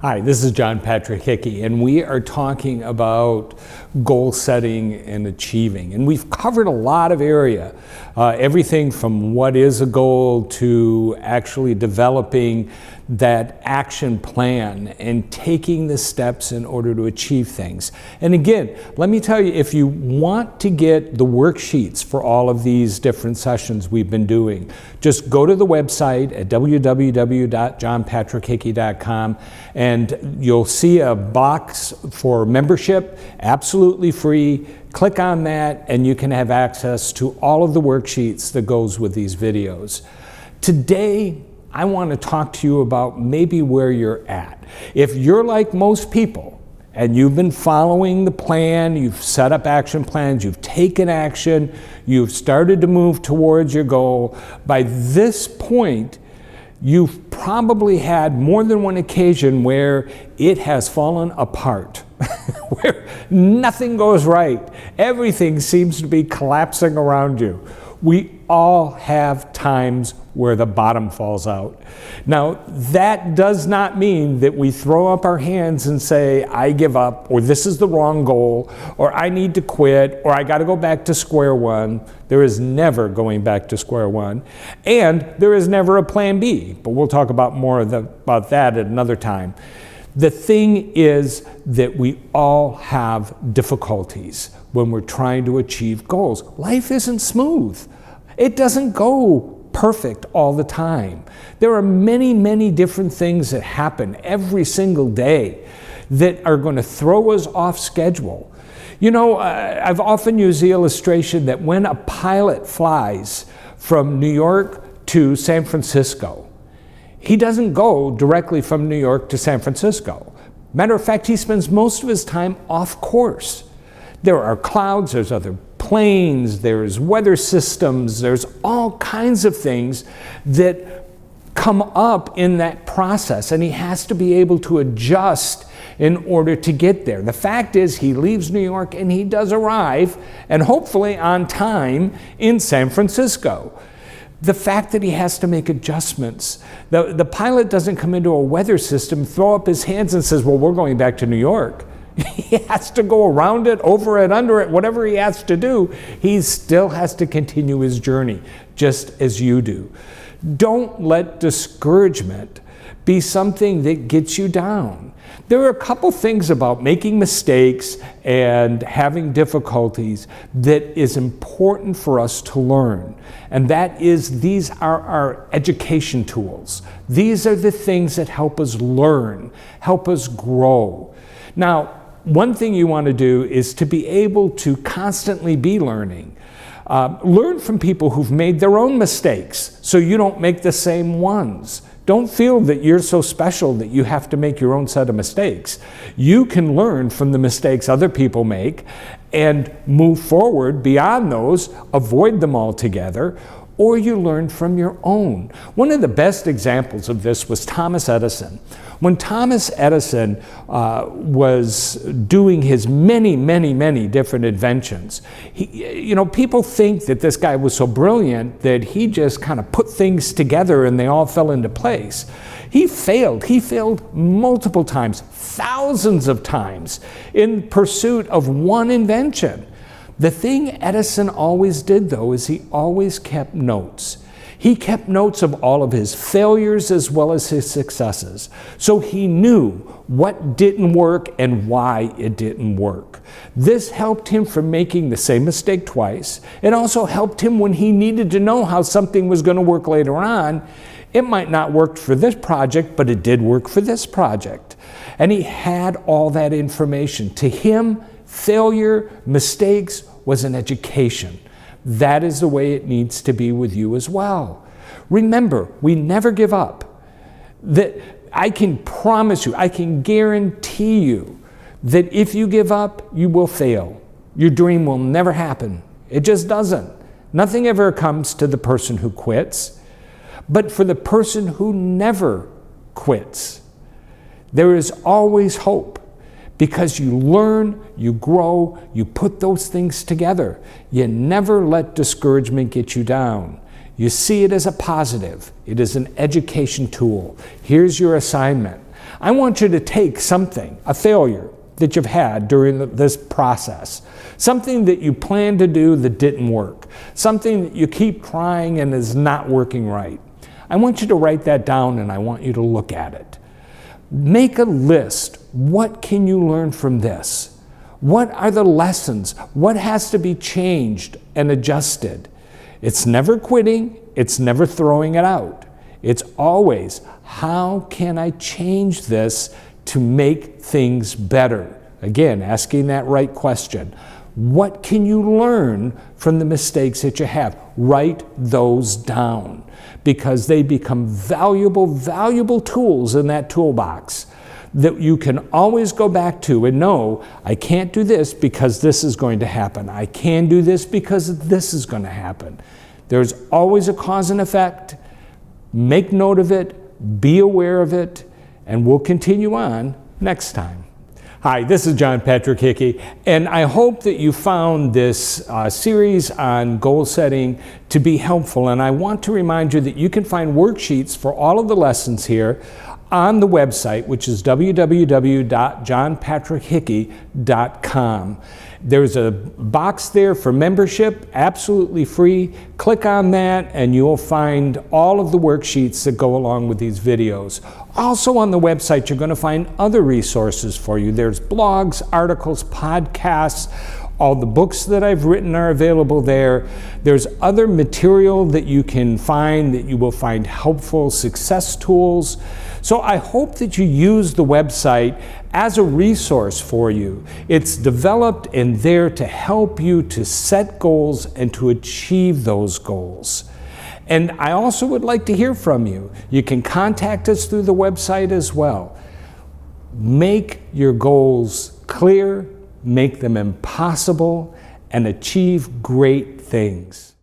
Hi, this is John Patrick Hickey, and we are talking about goal setting and achieving. And we've covered a lot of area, everything from what is a goal to actually developing that action plan and taking the steps in order to achieve things. And again, let me tell you, if you want to get the worksheets for all of these different sessions we've been doing, just go to the website at www.johnpatrickhickey.com and you'll see a box for membership, absolutely free. Click on that and you can have access to all of the worksheets that goes with these videos. Today, I want to talk to you about maybe where you're at. If you're like most people and you've been following the plan, you've set up action plans, you've taken action, you've started to move towards your goal, by this point, you've probably had more than one occasion where it has fallen apart, where nothing goes right. Everything seems to be collapsing around you. We all have times where the bottom falls out. Now, that does not mean that we throw up our hands and say, I give up, or this is the wrong goal, or I need to quit, or I got to go back to square one. There is never going back to square one. And there is never a plan B, but we'll talk about more about that at another time. The thing is that we all have difficulties when we're trying to achieve goals. Life isn't smooth. It doesn't go perfect all the time. There are many, many different things that happen every single day that are going to throw us off schedule. You know, I've often used the illustration that when a pilot flies from New York to San Francisco, he doesn't go directly from New York to San Francisco. Matter of fact, he spends most of his time off course. There are clouds, there's other planes, there's weather systems, there's all kinds of things that come up in that process, and he has to be able to adjust in order to get there. The fact is, he leaves New York and he does arrive, and hopefully on time, in San Francisco. The fact that he has to make adjustments. The pilot doesn't come into a weather system, throw up his hands and says, well, we're going back to New York. He has to go around it, over it, under it, whatever he has to do. He still has to continue his journey, just as you do. Don't let discouragement be something that gets you down. There are a couple things about making mistakes and having difficulties that is important for us to learn. And that is, these are our education tools. These are the things that help us learn, help us grow. Now, one thing you want to do is to be able to constantly be learning. Learn from people who've made their own mistakes so you don't make the same ones. Don't feel that you're so special that you have to make your own set of mistakes. You can learn from the mistakes other people make and move forward beyond those, avoid them altogether, or you learn from your own. One of the best examples of this was Thomas Edison. When Thomas Edison was doing his many, many, many different inventions, people think that this guy was so brilliant that he just kind of put things together and they all fell into place. He failed. He failed multiple times, thousands of times, in pursuit of one invention. The thing Edison always did, though, is he always kept notes. He kept notes of all of his failures as well as his successes. So he knew what didn't work and why it didn't work. This helped him from making the same mistake twice. It also helped him when he needed to know how something was going to work later on. It might not work for this project, but it did work for this project. And he had all that information. To him, failure, mistakes was an education. That is the way it needs to be with you as well. Remember, we never give up. That I can promise you, I can guarantee you that if you give up, you will fail. Your dream will never happen. It just doesn't. Nothing ever comes to the person who quits. But for the person who never quits, there is always hope. Because you learn, you grow, you put those things together. You never let discouragement get you down. You see it as a positive. It is an education tool. Here's your assignment. I want you to take something, a failure that you've had during this process, something that you planned to do that didn't work, something that you keep trying and is not working right. I want you to write that down and I want you to look at it. Make a list. What can you learn from this? What are the lessons? What has to be changed and adjusted? It's never quitting. It's never throwing it out. It's always, how can I change this to make things better? Again, asking that right question. What can you learn from the mistakes that you have? Write those down because they become valuable tools in that toolbox that you can always go back to and know, I can't do this because this is going to happen. I can do this because this is going to happen. There's always a cause and effect. Make note of it, be aware of it, and we'll continue on next time. Hi, this is John Patrick Hickey, and I hope that you found this series on goal setting to be helpful. And I want to remind you that you can find worksheets for all of the lessons here on the website, which is www.johnpatrickhickey.com. There's a box there for membership, absolutely free. Click on that and you'll find all of the worksheets that go along with these videos. Also on the website, you're going to find other resources for you. There's blogs, articles, podcasts. All the books that I've written are available there. There's other material that you can find that you will find helpful, success tools. So I hope that you use the website as a resource for you. It's developed and there to help you to set goals and to achieve those goals. And I also would like to hear from you. You can contact us through the website as well. Make your goals clear, make them impossible, and achieve great things.